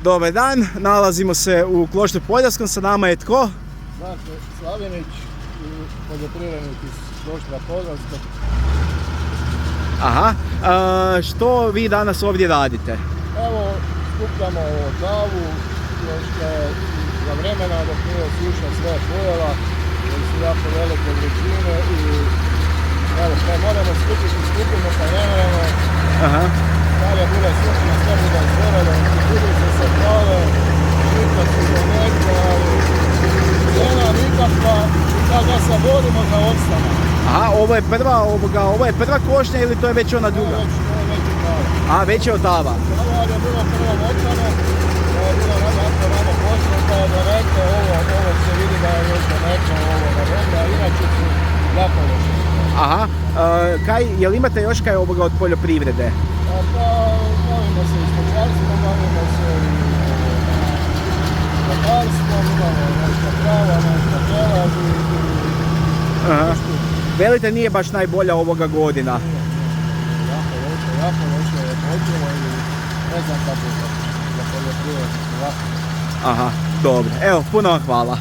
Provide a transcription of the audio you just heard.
Dobar dan, nalazimo se u Kloštru Poljanskom, sa nama je tko? Dakle, Slavinić, poljoprivrednik iz Kloštra Poljanskog. Aha, što vi danas ovdje radite? Evo, skupljamo travu, još je za vremena dok nije suša sve pojela, jer su jako velike vrućine i evo, što moramo skupimo pa nevremeno. Aha. Dalje bude sušno, sve bude izgledalo, kukuruze se prave, žita su do neke, ali cijena nikakva i sad da se borimo za opstanak. Aha, ovo je prva košnja ili to je već ona druga? To je već prava. A, već je otava. Ovo je bilo prvo močano, to je bilo rano počno, pa je donekle, ovo se vidi da je još donekle ovo na dobro, a inače su jako loše. Aha, je li imate još kaj ovoga od poljoprivrede? Pa bavimo se i stočarstvom, bavimo se i stočarstvom, imamo nešto prava, nešto telad i Aha. Velite, nije baš najbolja ovoga godina. Jako loše je počelo i ne znam kako za poljoprivrednicu. Aha, dobro. Evo, puno vam hvala.